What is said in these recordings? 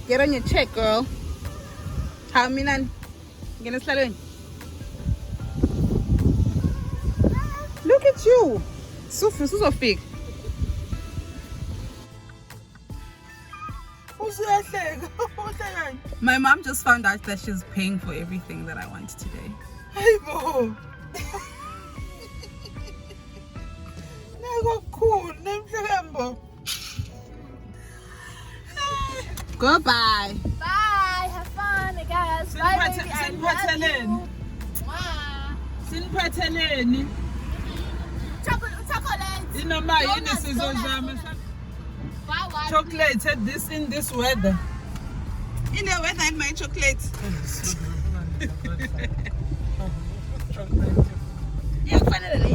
Get on your check, girl. How Milan? Gonna start doing. Look at you. So big. My mom just found out that she's paying for everything that I want today. Hey, Bo. Cool. Goodbye. Bye. Have fun, guys. Bye, baby. I love you. Siniphatheleni. Chocolate. Chocolate in this weather. In the weather and my chocolate. Yeah, finally,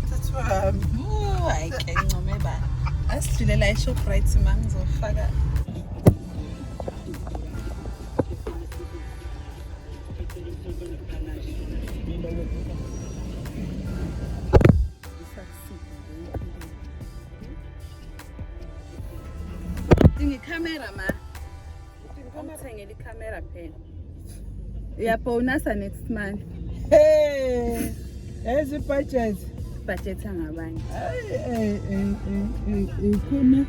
That's why oh, I can't remember. I still like shop right to man's or faggot. Camera, ma. I'm saying the camera pen. Yeah, bonus next month. hey, there's a budget. Budget angabanye. Khona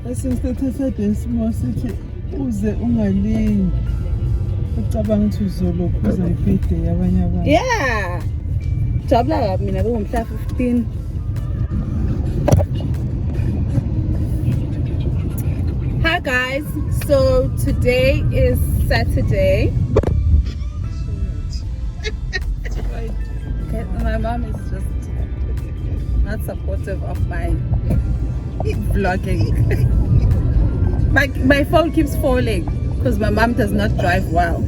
asesithatha small sithi uze ungalingi. Ucabanga ukuthi uzolokhuza ibirthday yabanye abantu. Yeah. Jabula kabi mina ngomhla 15. Hi guys, so today is Saturday. Okay, my mom is just not supportive of my vlogging. my phone keeps falling because my mom does not drive well.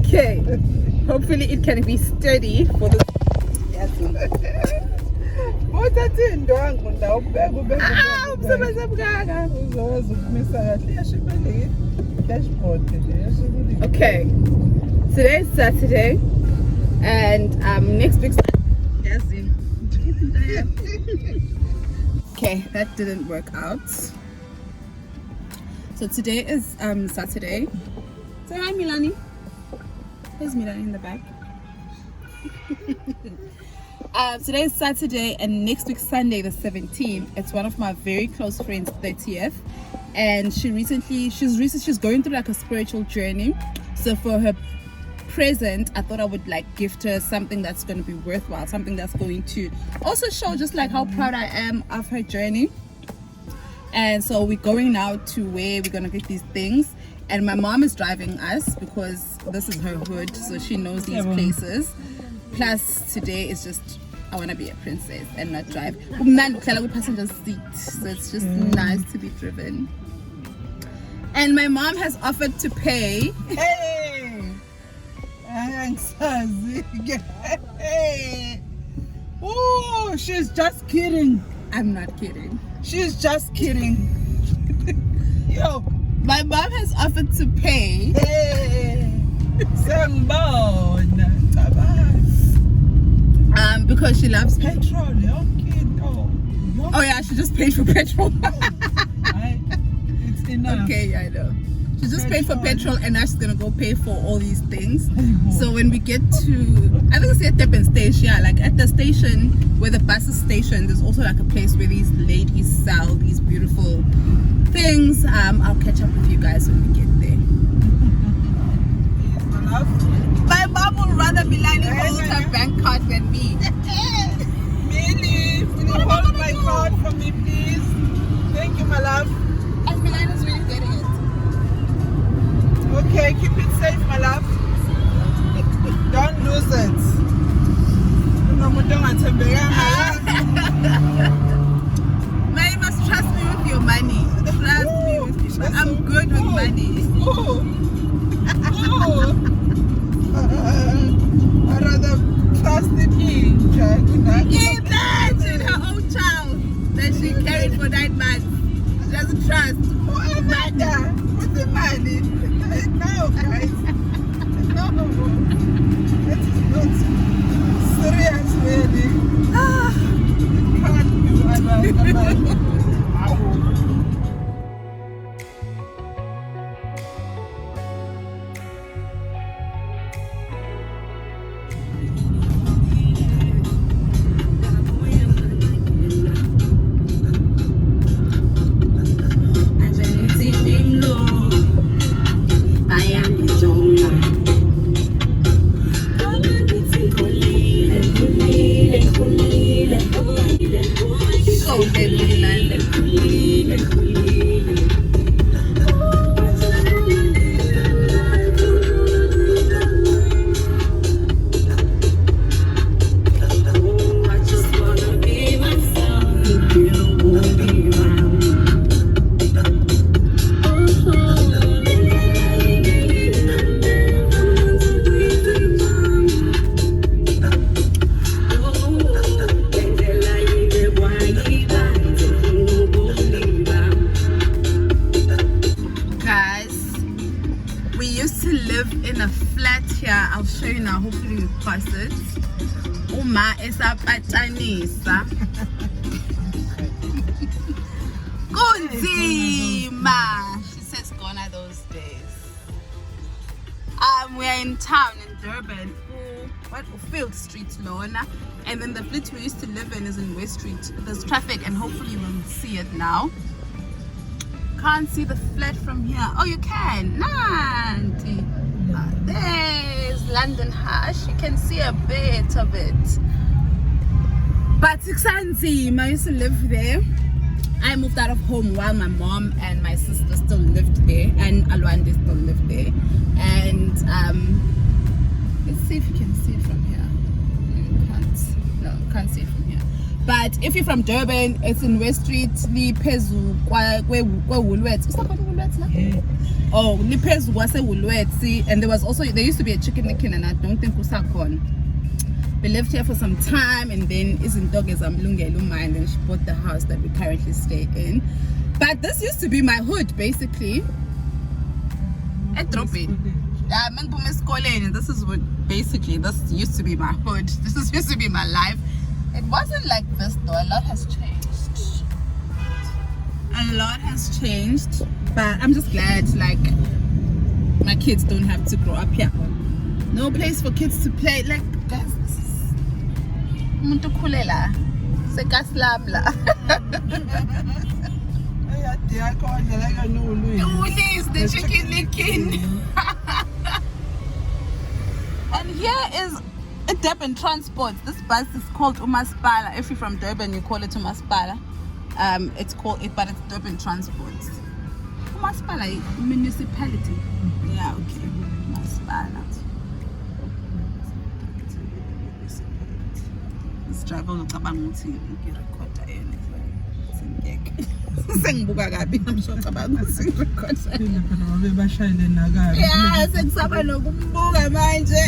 Okay, hopefully it can be steady for the okay, today is Saturday and next week's okay, that didn't work out. So today is Saturday. Say hi, Milani. There's Milani in the back. Today is Saturday and next week Sunday the 17th it's one of my very close friends 30th, and she's going through like a spiritual journey. So for her present I thought I would like gift her something that's going to be worthwhile, something that's going to also show just like how proud I am of her journey. And so we're going now to where we're going to get these things, and my mom is driving us because this is her hood, so she knows these places. Plus today is just I want to be a princess and not drive. Passenger seat, so it's just nice to be driven. And my mom has offered to pay. Hey, oh, she's just kidding. I'm not kidding. She's just kidding. Yo, my mom has offered to pay. Hey, because she loves petrol. Oh yeah, she just paid for petrol. It's enough. Okay, yeah, I know. She just paid for petrol and now she's gonna go pay for all these things. So when we get to, I think it's at Durban station, yeah, like at the station where the bus is stationed, there's also like a place where these ladies sell these beautiful things. I'll catch up with you guys when we get there. My mom will rather Milani hold her bank card than me. Millie, will you hold my card for me, please? Thank you, my love. And Milani's really getting it. Okay, keep it safe, my love. Don't lose it. Man, you must trust me with your money. Trust me with your money. I'm good with money. I'd rather trust in you, Imagine her own child that she carried for 9 months. doesn't trust. Whoever with the money. No, guys. No. That is not serious, really. Can't do I'll show you now, hopefully you pass it. Uma esapatanisa. Kunzima. She says gone are those days. We're in town in Durban. Field Street, Lona. And then the flat we used to live in is in West Street. There's traffic and hopefully we'll see it now. Can't see the flat from here. Oh, you can. Nanti. There's London Hush. You can see a bit of it. But Iksanzima, I used to live there. I moved out of home while my mom and my sister still lived there, and Alwande still lived there. And let's see if you can see it from here. No, can't see it from here. But if you're from Durban, it's in West Street, Lipezu, where Woolworths. Is that called Woolworths now? Yeah. Oh, Lipezu was a Woolworths. And there used to be a chicken licking, and I don't think Usakon. We lived here for some time, and then and then she bought the house that we currently stay in. But this used to be my hood, basically. At Dropping. This is what basically this used to be my hood. This used to be my life. It wasn't like this though. A lot has changed. A lot has changed, but I'm just glad like my kids don't have to grow up here. No place for kids to play. Like guys, this is Muntu Kulela. Sekaslamla. Is the chicken licking. And here is a Durban transport. This bus is called Umaspala. If you're from Durban, you call it Umaspala. It's Durban transport. Umaspala municipality. Yeah, okay. Umaspala. This driver will come and record sengibuka kabi ngamshocabanga sengirecorda bebashayile nakabi yeah sengisaba nokumbuka manje.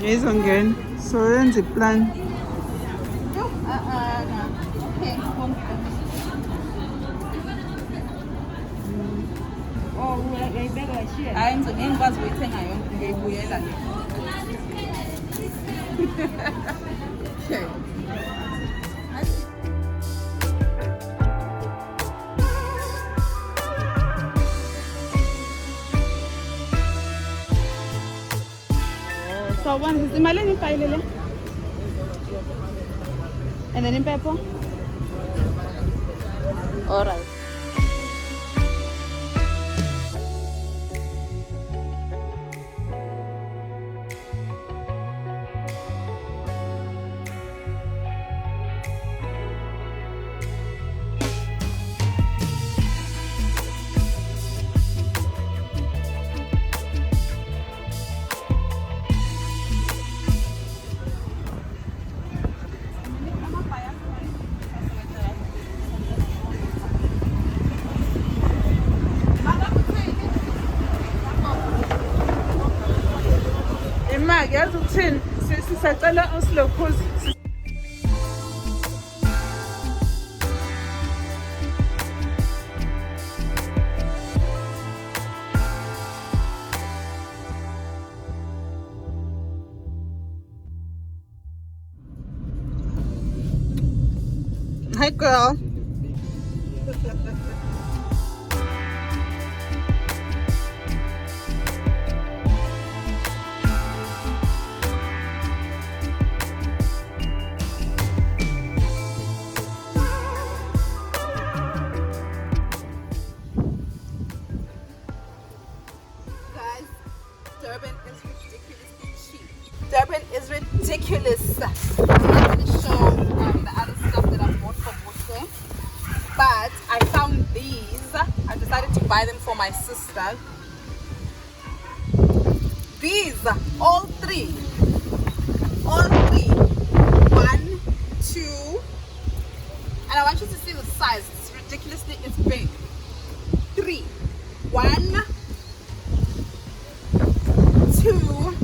Izongena so yenza iplan hayi ngikwazi ukuyithenga yonke ngiyibuyela. Okay. So one is imali ni pailele. And then in pepper. All right. Uthini? Sisacela uslow pause. Hi girl. Guys, Durban is ridiculously cheap. Durban is ridiculous. I'm not going to show the other stuff that I bought for Bushwe, but I found these. I decided to buy them for my sister. These, all three. One, two, and I want you to see the size. It's ridiculously, it's big. 3, 1, 2,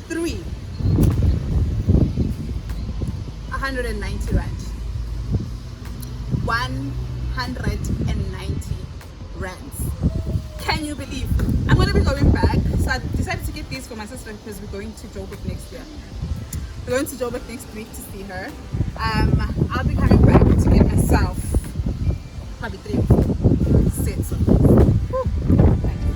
3. 190 rand. 190 rands. Can you believe? I'm gonna be going back, so I decided to get these for my sister because we're going to Joburg next year. We're going to Joburg next week to see her. I'll be coming back to get myself probably 3 or 4 sets of these. Woo. Thank you.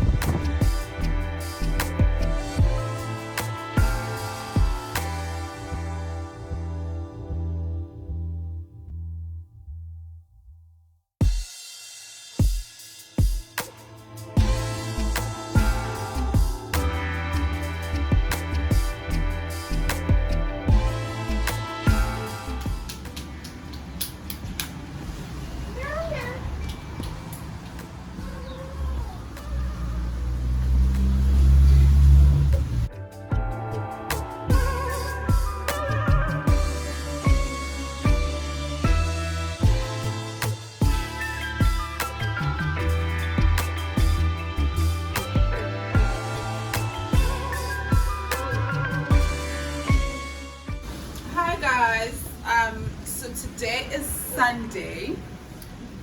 So today is Sunday,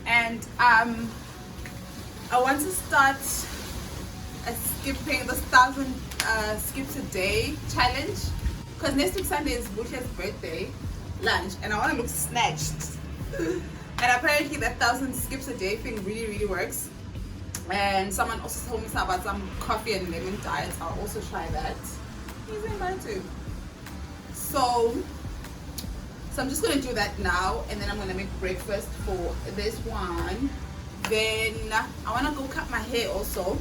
and I want to start skipping this 1,000 skips a day challenge, because next week Sunday is Bush's birthday lunch and I want to look snatched. And apparently that 1,000 skips a day thing really works. And someone also told me about some coffee and lemon diets. I'll also try that. He's invited too. So I'm just gonna do that now, and then I'm gonna make breakfast for this one. Then I wanna go cut my hair also.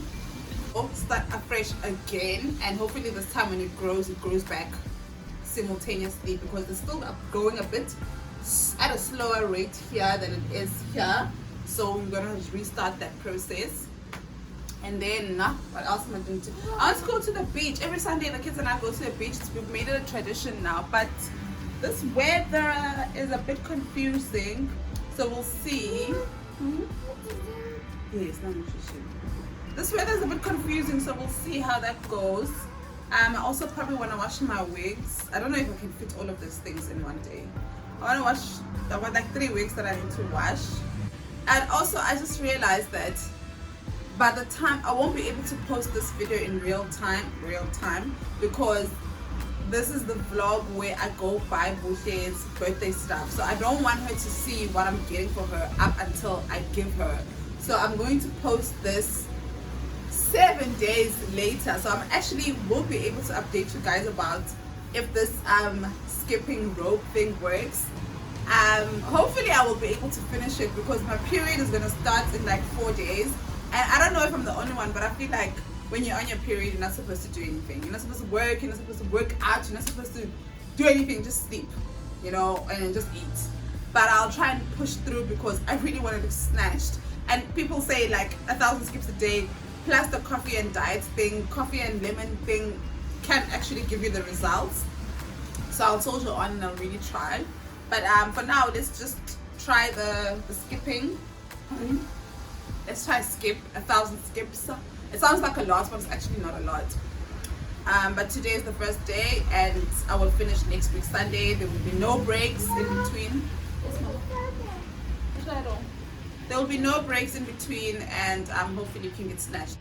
Start afresh again, and hopefully this time when it grows back simultaneously, because it's still growing a bit at a slower rate here than it is here. So we're gonna restart that process. And then what else am I doing? I want to go to the beach every Sunday. The kids and I go to the beach. We've made it a tradition now, but this weather is a bit confusing, so we'll see. Yes, nutrition. This weather is a bit confusing, so we'll see how that goes. I also probably want to wash my wigs. I don't know if I can fit all of these things in one day. I want like 3 wigs that I need to wash. And also I just realized that by the time I won't be able to post this video in real time, because this is the vlog where I go buy Bushe's birthday stuff. So I don't want her to see what I'm getting for her up until I give her. So I'm going to post this 7 days later. So I'm actually will be able to update you guys about if this skipping rope thing works. Hopefully I will be able to finish it, because my period is going to start in like 4 days. And I don't know if I'm the only one, but I feel like when you're on your period, you're not supposed to do anything. You're not supposed to work, you're not supposed to work out, you're not supposed to do anything, just sleep, you know, and just eat. But I'll try and push through, because I really want to look snatched. And people say like 1,000 skips a day plus the coffee and diet thing, coffee and lemon thing can actually give you the results. So I'll soldier on and I'll really try. But for now, let's just try the skipping. Let's try skip 1,000 skips. It sounds like a lot, but it's actually not a lot. But today is the first day, and I will finish next week Sunday. There will be no breaks in between. There will be no breaks in between, and hopefully you can get snatched.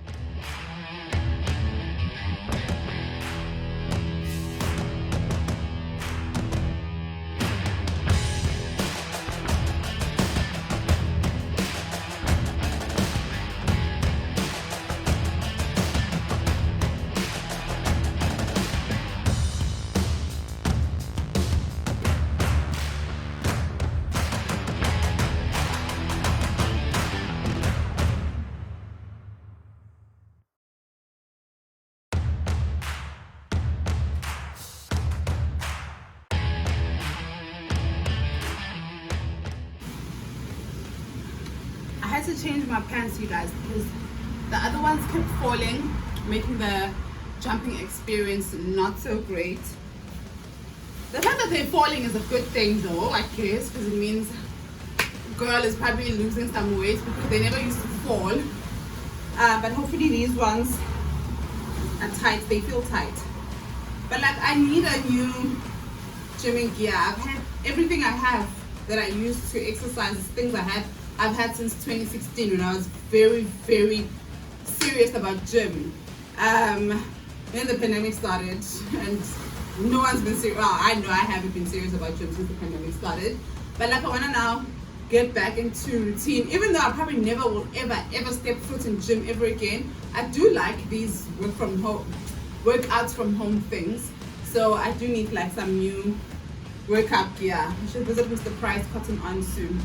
I had to change my pants, you guys, because the other ones kept falling, making the jumping experience not so great. The fact that they're falling is a good thing though, I guess, because it means girl is probably losing some weight because they never used to fall. But hopefully these ones are tight, they feel tight. But like, I need a new gymming gear. I've had everything I have that I use to exercise, things I've had since 2016 when I was very, very serious about gym. Then the pandemic started, and no one's been serious. Well, I know I haven't been serious about gym since the pandemic started. But like, I want to now get back into routine. Even though I probably never will ever step foot in gym ever again, I do like these workouts from home things. So I do need like some new workout gear. I should visit Mr. Price Cotton On soon.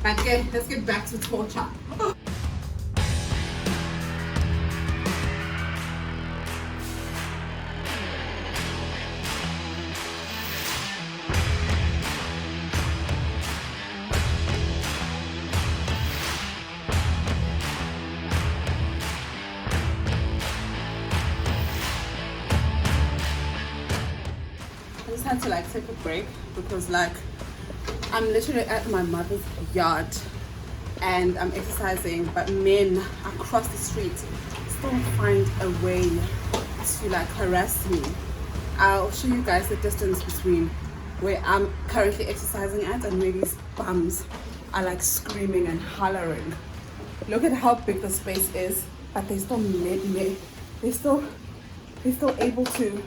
But okay, let's get back to torture. I just had to like take a break because like I'm literally at my mother's yard and I'm exercising, but men across the street still find a way to like harass me. I'll show you guys the distance between where I'm currently exercising at and where these bums are like screaming and hollering. Look at how big the space is, but they still they're still able to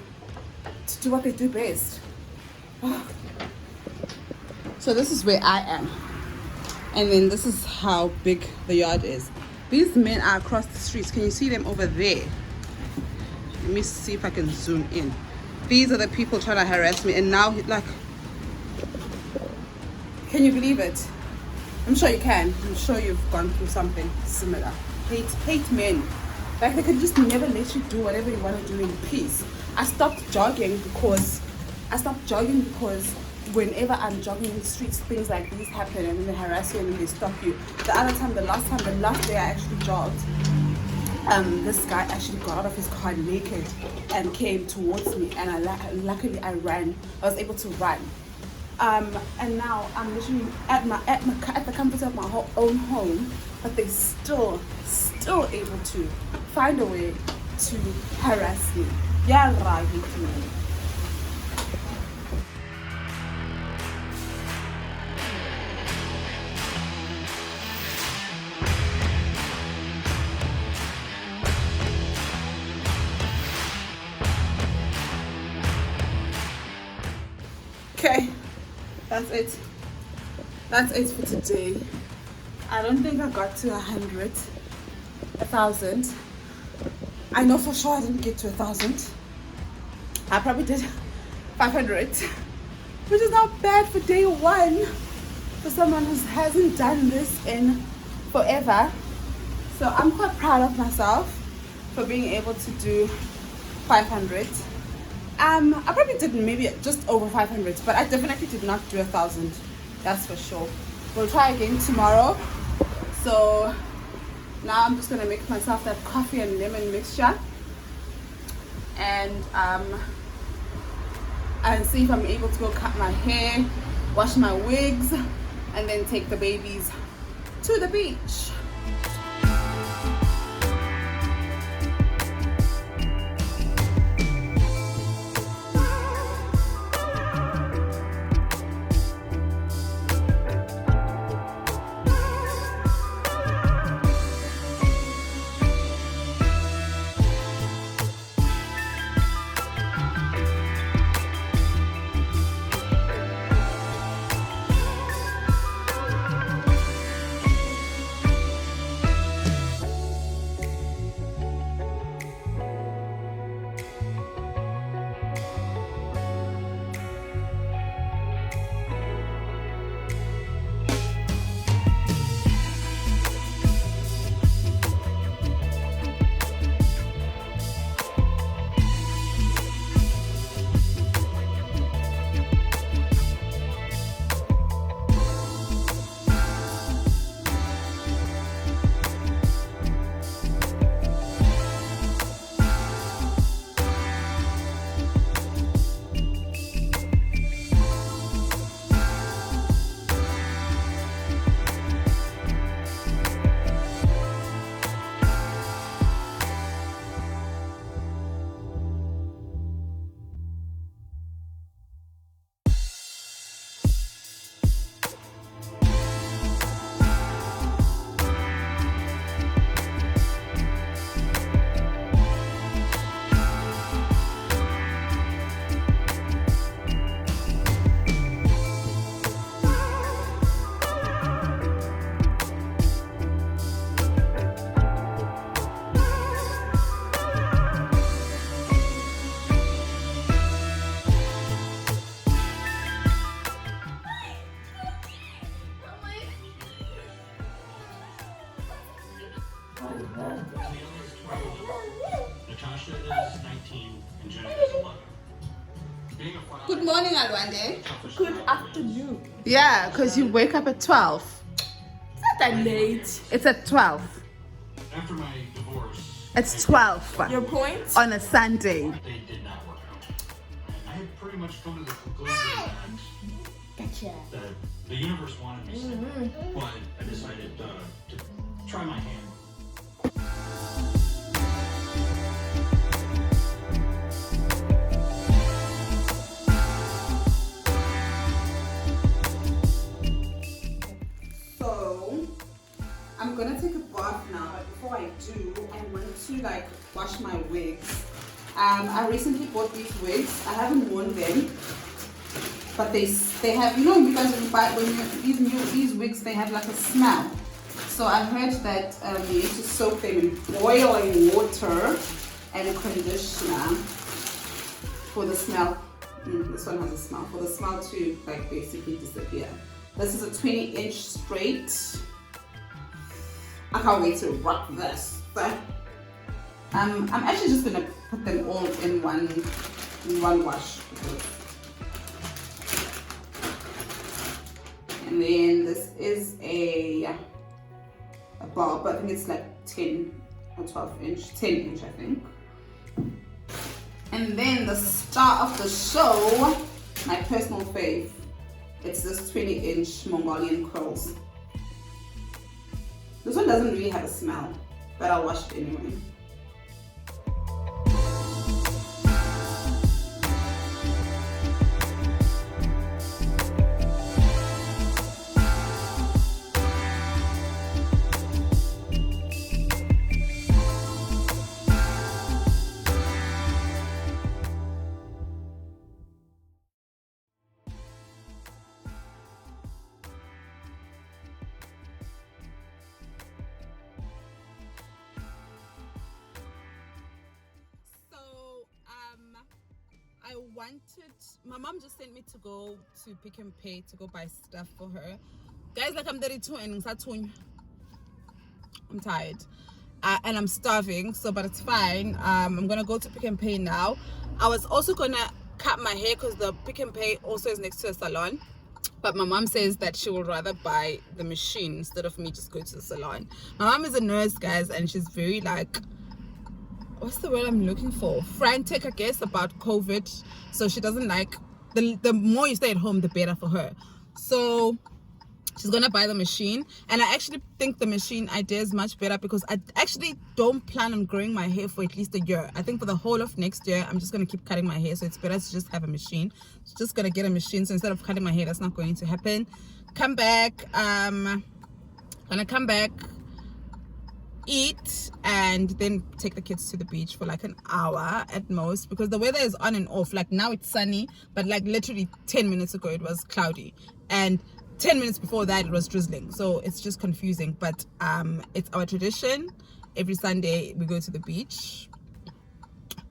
do what they do best. So this is where I am, and then this is how big the yard is. These men are across the streets. Can you see them over there? Let me see if I can zoom in. These are the people trying to harass me, and now like, can you believe it? I'm sure you can. I'm sure you've gone through something similar. Hate men. Like, they can just never let you do whatever you want to do in peace. I stopped jogging because whenever I'm jogging in the streets, things like these happen, and then they harass you and then they stop you. The last day I actually jogged, this guy actually got out of his car naked and came towards me, and luckily I ran. I was able to run. And now I'm literally at the comfort of my own home, but they still able to find a way to harass me. Yeah, right. Okay, that's it for today. I don't think I got to 100, 1,000. I know for sure I didn't get to 1,000. I probably did 500, which is not bad for day one for someone who hasn't done this in forever. So I'm quite proud of myself for being able to do 500. I probably did maybe just over 500, but I definitely did not do 1,000. That's for sure. We'll try again tomorrow. So now I'm just gonna make myself that coffee and lemon mixture, and see if I'm able to go cut my hair, wash my wigs, and then take the babies to the beach. one day? Good afternoon. Yeah, because you wake up at 12. It's not that late. It's at 12. After my divorce, It's 12 Your point? on a Sunday. they did not work out. And I had pretty much come to the conclusion Gotcha. that the universe wanted me sick. But I decided to try my hand. So I'm gonna take a bath now, but before I do, I want to like wash my wigs. I recently bought these wigs. I haven't worn them, but they have, you know, you guys, when you buy these wigs, they have like a smell. So I heard that you need to soak them in boiling water and conditioner for the smell. This one has a smell. For the smell to like basically disappear. This is a 20-inch straight. I can't wait to rock this. I'm actually just gonna put them all in one wash. And then this is a bulb. I think it's like 10 or 12 inch, 10 inch I think. And then the star of the show, my personal fave. It's this 20-inch Mongolian curls. This one doesn't really have a smell, but I'll wash it anyway. My mom just sent me to go to Pick and Pay to go buy stuff for her. Guys, like I'm 32 and I'm tired and I'm starving, so but it's fine. I'm gonna go to Pick and Pay now. I was also gonna cut my hair because the Pick and Pay also is next to a salon, but my mom says that she would rather buy the machine instead of me just go to the salon. My mom is a nurse, guys, and she's very like, what's the word I'm looking for, frantic, I guess, about COVID. So she doesn't like, the more you stay at home, the better for her. So she's gonna buy the machine, and I actually think the machine idea is much better because I actually don't plan on growing my hair for at least a year. I think for the whole of next year I'm just gonna keep cutting my hair, so it's better to just have a machine. So just gonna get a machine, so instead of cutting my hair, that's not going to happen. Come back, gonna come back, eat, and then take the kids to the beach for like an hour at most, because the weather is on and off. Like now it's sunny, but like literally 10 minutes ago it was cloudy, and 10 minutes before that it was drizzling, so it's just confusing. But it's our tradition, every Sunday we go to the beach,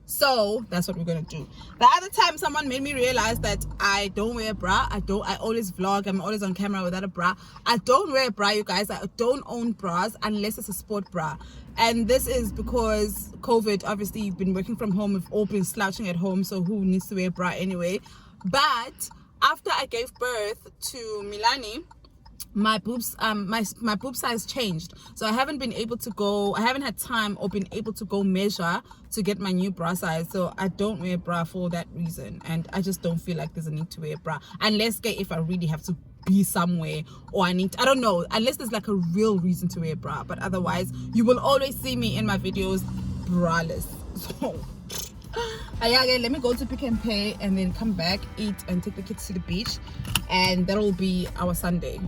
so that's what we're gonna do. The other time someone made me realize that I don't wear a bra. I always vlog, I'm always on camera without a bra. I don't wear a bra, you guys. I don't own bras unless it's a sport bra, and this is because COVID. Obviously you've been working from home, we've all been slouching at home, so who needs to wear a bra anyway? But after I gave birth to Milani, my boobs my boob size changed, so I haven't had time or been able to go measure to get my new bra size. So I don't wear a bra for that reason, and I just don't feel like there's a need to wear a bra unless if I really have to be somewhere, or I don't know, unless there's like a real reason to wear a bra. But otherwise you will always see me in my videos braless. So yeah, let me go to Pick and Pay and then come back, eat, and take the kids to the beach, and that'll be our Sunday.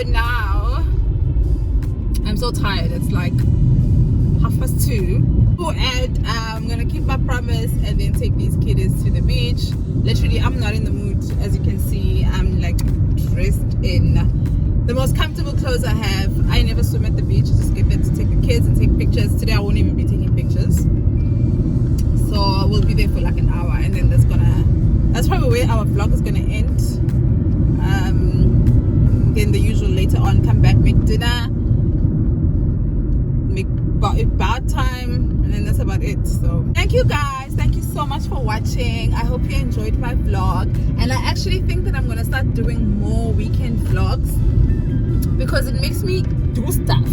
now I'm so tired. It's like 2:30. And I'm gonna keep my promise and then take these kiddies to the beach. Literally, I'm not in the mood. As you can see, I'm like dressed in the most comfortable clothes I have. I never swim at the beach. Just get there to take the kids and take pictures. Today I won't even be taking pictures. So we'll be there for like an hour, and then that's probably where our vlog is gonna end. Then the usual later on, come back, make dinner, make bath time, and then that's about it. So thank you guys, thank you so much for watching. I hope you enjoyed my vlog, and I actually think that I'm gonna start doing more weekend vlogs because it makes me do stuff.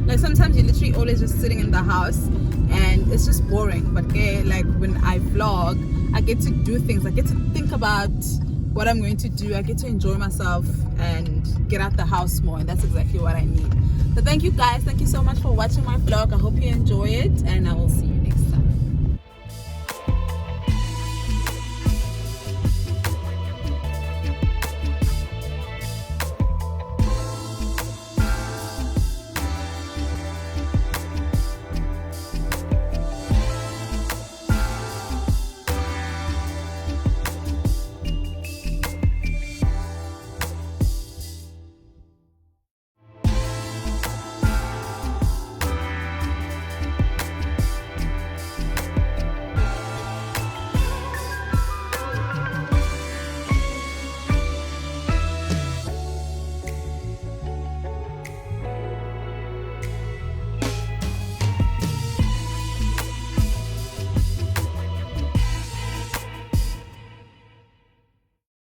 Like sometimes you're literally always just sitting in the house and it's just boring, but like when I vlog, I get to do things. I get to think about what I'm going to do. I get to enjoy myself and get out the house more, and that's exactly what I need. So thank you guys, thank you so much for watching my vlog. I hope you enjoy it, and I will see you